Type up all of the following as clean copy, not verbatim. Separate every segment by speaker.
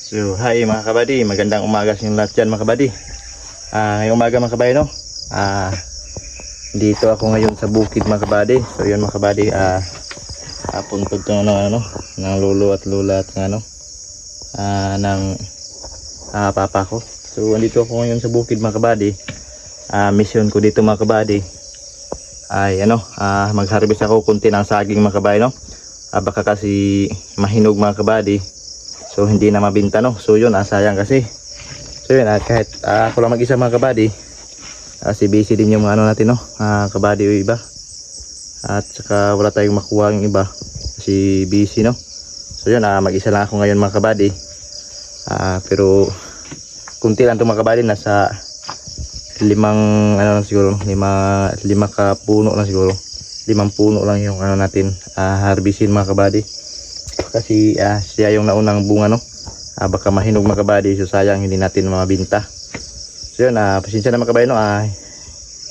Speaker 1: So, hi mga kabady, magandang umaga sa inyo lahat dyan mga kabady. Ngayong umaga mga kabady, no? Dito ako ngayon sa bukid mga kabady. So yun mga kabady, puntod to ng lolo at lola at ng papa ko. So andito ako ngayon sa bukid mga kabady. Mission ko dito mga kabady ay mag-harvest ako kunti ng saging mga kabady, no? Baka kasi mahinog mga kabady. So hindi na mabinta, no. So yun, sayang kasi. So yun, kahit ako lang mag-isa mga kabady, si busy din yung natin, no, kabady o iba. At saka wala tayong makuha yung iba kasi busy, no. So yun, mag-isa lang ako ngayon mga kabady. Pero kunti lang itong mga kabady, nasa lima ka puno lang siguro. 5 puno lang yung natin harvestin mga kabady. Kasi siya yung naunang bunga, no. Baka mahinog mga kabady, so sayang hindi natin mabinta. So yun, pasensya na mga kabady, no.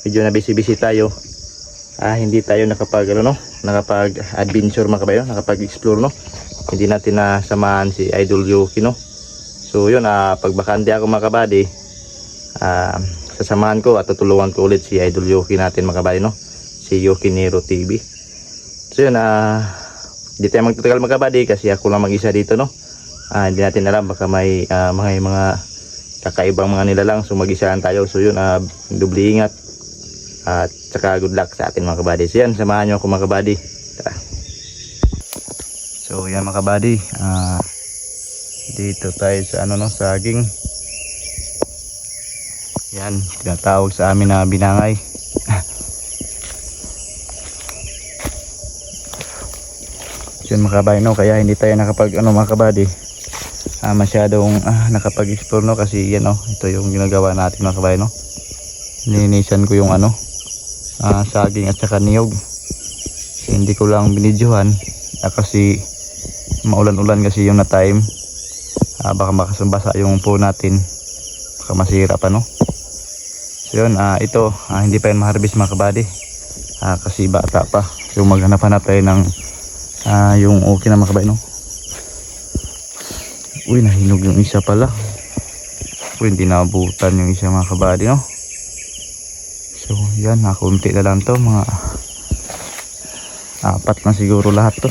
Speaker 1: Medyo na busy tayo. Hindi tayo nakapag adventure mga kabady, no? Nakapag explore, no. Hindi natin nasamahan si Idol Yuki, no. So yun, pag bakante ako mga kabady, sasamahan ko at tutulungan ko ulit si Idol Yuki natin mga kabady, no. Si Yuki Nero TV. So yun, hindi tayo magtatagal mga kabady kasi ako lang mag-isa dito, no. Hindi natin alam, baka may mga kakaibang mga nilalang, so mag-isahan tayo. So yun, doble ingat at saka good luck sa atin mga kabady. So yan, samahan nyo ako mga kabady. Tara. So yan mga kabady, dito tayo sa saging. Yan, tinatawag sa amin na binangay. Yun mga kabady, no, kaya hindi tayo nakapag mga kabady, masyadong nakapag-explore, no, kasi yan, no, ito yung ginagawa natin mga kabady, no. Nilinisan ko yung saging at saka niyog. So, hindi ko lang binidyohan kasi maulan-ulan kasi yung na time. Baka makasambasa yung po natin, baka masira pa, no. So yun, ito hindi pa yun ma-harvest mga kabady, kasi bata pa. So maghanap-hanap tayo ng yung okay na mga kabady, no. Uy, nahinog yung isa pala. Uy, hindi naabutan yung isa mga kabady, no. So yan, kunti na lang to, mga 4 na siguro lahat to.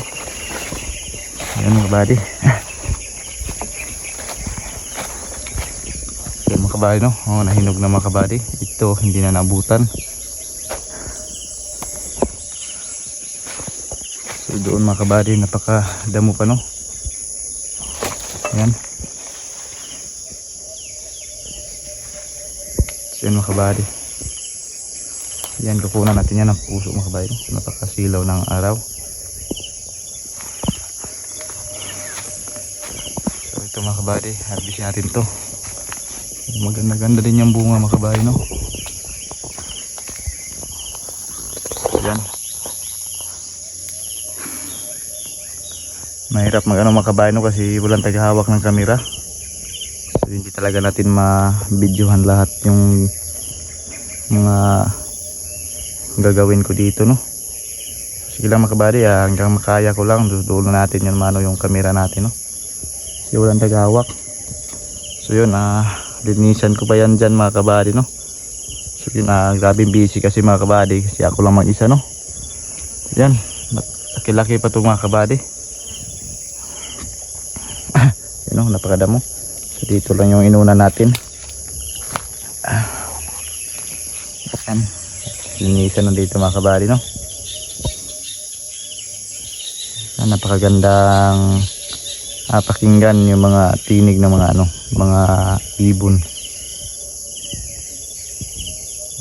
Speaker 1: Yan mga kabady. Yan mga kabady, no. Nahinog na mga kabady. Ito hindi na naabutan. So doon mga kabady, napakadamo pa, no. Ayan. So yan mga kabady. Yan, kukunan natin yan ng puso mga kabady, no? Napakasilaw ng araw. So ito mga kabady, harvest natin to. Maganda-ganda din yung bunga mga kabady, no. Yan. Mahirap mga kabady, no, kasi walang tagahawak ng kamera. So hindi talaga natin ma-videohan lahat yung mga gagawin ko dito, no. Sige lang mga kabady, hanggang makaya ko lang dulo natin yan yung kamera natin, no. Kasi walang tagahawak. So yun, linisan ko pa yan dyan mga kabady, no. So yun, grabe busy kasi mga kabady, kasi ako lang mag-isa, no. Yan, laki-laki pa ito mga kabady. Yan, no, napakadamo. So dito lang yung inuna natin. Yan, linisan na dito mga kabady, no. Napakagandang pakinggan yung mga tinig ng mga ibon.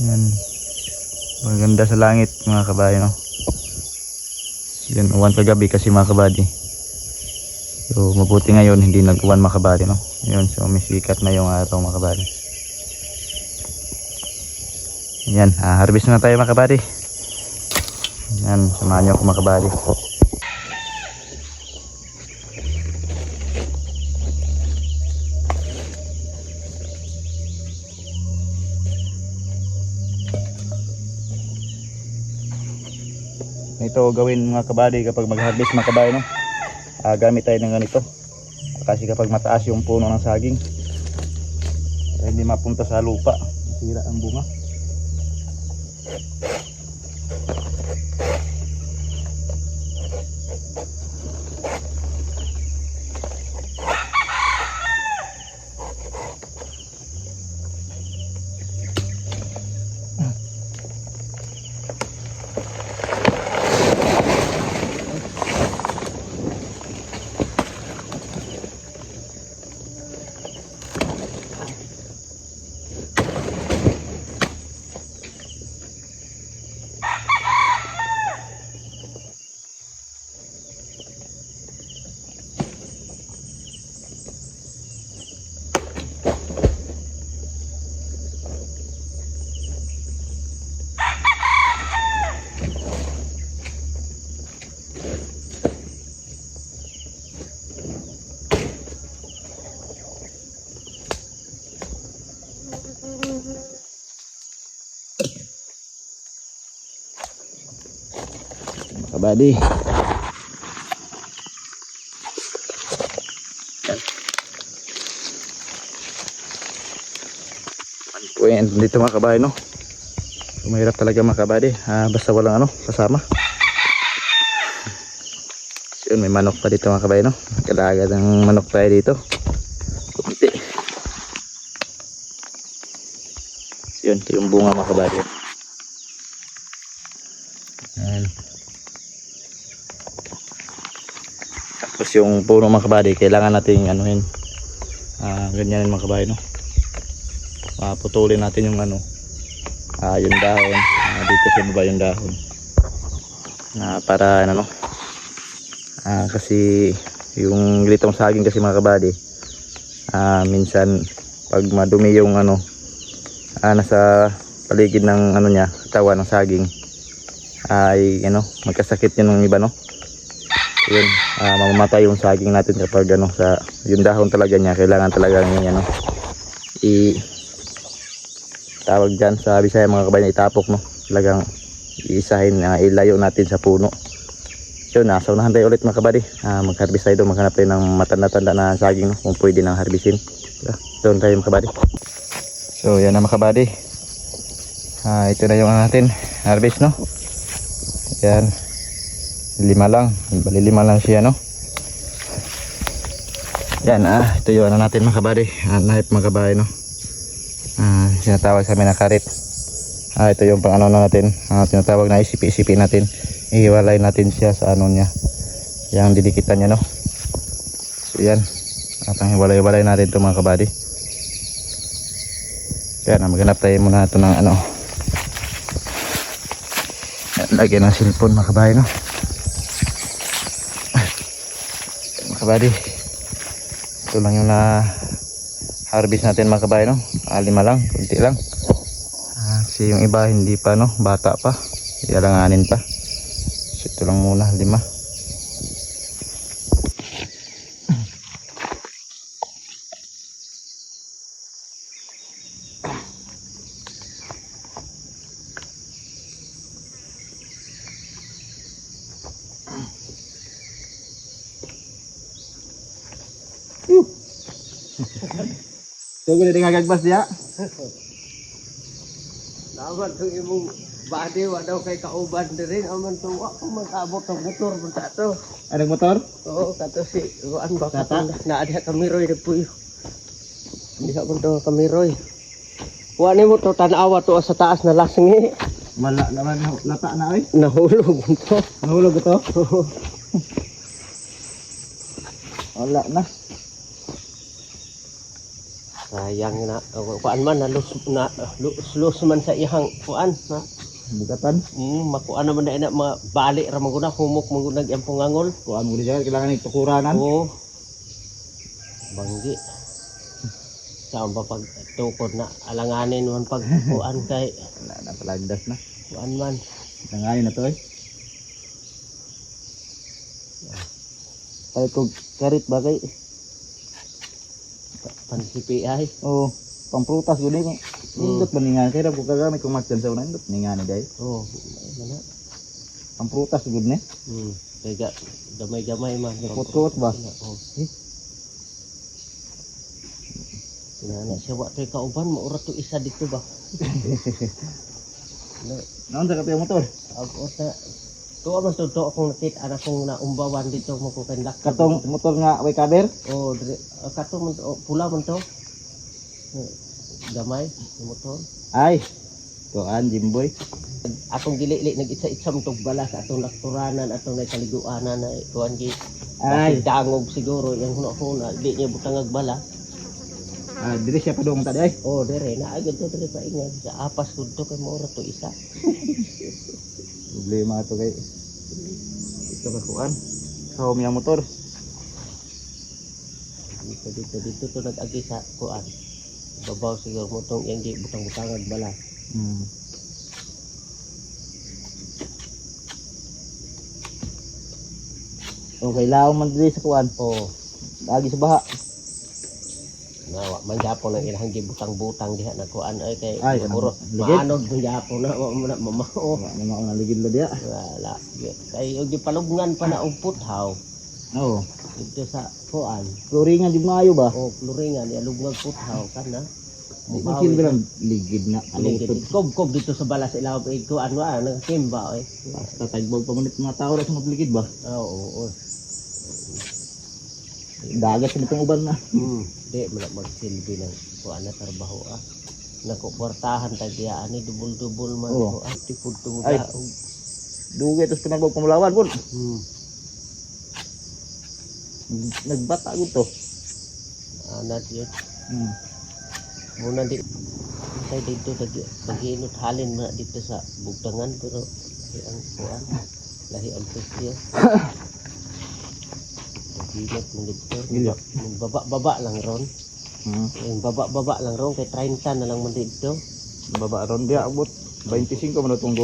Speaker 1: Yan, maganda sa langit mga kabady, no. Yan, uwan kagabi kasi mga kabady. So mabuti ngayon hindi nag-uwan mga kabady, no. Yun, so misikat na yung araw mga kabady. Yan, harvest na tayo mga kabady. Yan, samahan nyo ako mga kabady. Ito gawin mga kabady kapag mag-harvest mga kabady, no. Gamit tayo ng ganito. Kasi kapag mataas yung puno ng saging, hindi mapunta sa lupa, masira ang bunga. Kabady. Yan dito mga kabahay, no. Mahirap talaga mga kabady, basta walang ano kasama. So, yun, may manok pa dito mga kabahay, no. Kalaga ng manok tayo dito. Kunti. So, yun, ito yung bunga mga kabady. Yan. Tapos yung puno mga kabady, kailangan nating anuhin, ganyanin mga kabady, no. Putulin natin yung ano, yung dahon, dito sa baba yung dahon, para ano, kasi yung gilitong saging kasi mga kabady, minsan pag madumi yung ano, nasa paligid ng ano niya, katawan ng saging, ay ano, magkasakit yun ng iba, no. Yun, mamamatay yung saging natin kapag ano, sa yung dahon talaga niya, kailangan talaga niya ano, tawag dyan sa Bisaya mga kabayan, itapok, no. Talagang iisahin, ilayo natin sa puno. Yun, nasa unahan tayo ulit mga kabady, mag-harvest tayo doon, maghanap tayo ng matanda-tanda na saging, no, kung pwede nang harvestin. Doon tayo mga kabady. So yan na mga kabady, ito na yung natin harvest, no. Yan, 5 lang, bali 5 lang siya, no. Yan, ito yung ano natin mga kabady, nahip mga kabady, no. Sinatawag sa amin na karit. Ito yung pang ano na natin, tinatawag na isipi-isipi natin. Ihiwalay natin siya sa ano niya, yung didikitan niya, no. So yan, at ang hiwalay-hiwalay natin ito mga kabady. Yan, maghanap tayo muna ito ng ano, lagyan ng cellphone mga kabady, no. Mga kabady, ito lang yung na harvest natin mga kabady, no. 5 lang, kunti lang. Kasi yung iba hindi pa, no, bata pa, ialanganin pa. So ito lang muna, 5. Tugo na dengan gagbas dia.
Speaker 2: Dapat itong imong body, daw kay kauban din. Aman ito, ako mag-abot ng motor mo tato.
Speaker 1: Ada motor?
Speaker 2: Oo, tato si Ruan ba
Speaker 1: Tata?
Speaker 2: Naadya kamiroy na po yun. Hindi ka po ito kamiroy. Huwag mo ito, tanawa ito sa taas na lasngi.
Speaker 1: Wala naman, lata na ay.
Speaker 2: Nahulog mo ito.
Speaker 1: Nahulog ito? Wala na.
Speaker 2: Sayang na, kuan man, lus man sa ihang kuan.
Speaker 1: Bugatan.
Speaker 2: Makuan naman na mabalik ra maguna, humok maguna ang pungangol.
Speaker 1: Kuan mo diyan, kailangan ito tukuranan.
Speaker 2: Oo. Banggi. Saan ba pag tukod na alanganin man pag kuan kay
Speaker 1: Wala na, palagdas na.
Speaker 2: kuan man.
Speaker 1: Nangayon na to eh.
Speaker 2: Kay kog karit bagay. Pansipi ay.
Speaker 1: Oo, pangprutas gud ni. Indot man nga kay ra ko kagamit kung matyan sa una indot ni nga ni day.
Speaker 2: Oo. Mana?
Speaker 1: Pangprutas gud ni.
Speaker 2: Kaya gamay-gamay man.
Speaker 1: Kot-kot ba?
Speaker 2: Oo. Nana siya wa to'y kauban, maura to isa dito ba?
Speaker 1: Naon sa kape ang motor?
Speaker 2: Ako na, tuwa man to akong nakita, anak kong naumbawan dito, magkukandak.
Speaker 1: Katong motor nga way cover?
Speaker 2: Oh, katong man to, pula man to. Gamay, yung motor.
Speaker 1: Ay. Kuan Jimboy.
Speaker 2: Atong gili nag-itsa-itsa mo tog balas, atong lakturanan, atong nakaliguanan na kuan gi.
Speaker 1: Ay.
Speaker 2: Dangog siguro, yung huna-huna, di niya butangag bala.
Speaker 1: Ah, diri siya padung tadi ay.
Speaker 2: Oh, dire na agad to dire pa ingay sa apas gud to kay maura to isa.
Speaker 1: Problema to kay ito ka kuan. Sa umiyang motor.
Speaker 2: Dito to nag-agi sa kuan. Babaw siguro mo tong yang di butang-butangag bala.
Speaker 1: Okay, lao man diri sa kuan.
Speaker 2: Oh,
Speaker 1: Lagi sa baha.
Speaker 2: nawa man gyapon ang ilang gibutang-butang diha na kuan ay kay
Speaker 1: Ay,
Speaker 2: puro
Speaker 1: ligid.
Speaker 2: maanog man gyapon na mamao.
Speaker 1: Wala na mao naligid la diya.
Speaker 2: Wala. Kay og gipalugnan pa na og puthaw
Speaker 1: Oo.
Speaker 2: dito sa kuan.
Speaker 1: Floringan di maayo ba?
Speaker 2: Oh, pluringan ya lugnog puthaw kana.
Speaker 1: Di ba bilang ligid na alutod.
Speaker 2: Kob dito sa balas ilaw pa ko ano nagsimba eh.
Speaker 1: Basta tagbog pa manit mga tao ra sa ligid ba?
Speaker 2: Oo.
Speaker 1: Dagat sa bitong uban na.
Speaker 2: Di man magsilbi ng kuan na trabaho ah. Nakuportahan ta diya ani dubul-dubul man
Speaker 1: Oo.
Speaker 2: ko at tipud tungod
Speaker 1: Ay.
Speaker 2: daog.
Speaker 1: Dugay tos pinagbog pamulawan pun. Nagbata gud to.
Speaker 2: Ana yun.
Speaker 1: Hmm.
Speaker 2: Muna di tay dito daginot halin na dito sa bugtangan pero ang kuan lahi ang presyo. Daginot mo dito.
Speaker 1: Gilyo.
Speaker 2: Baba lang ron.
Speaker 1: Hmm.
Speaker 2: Yung baba lang ron kay 30 na lang man dito.
Speaker 1: Baba ron dia abot 25 man tong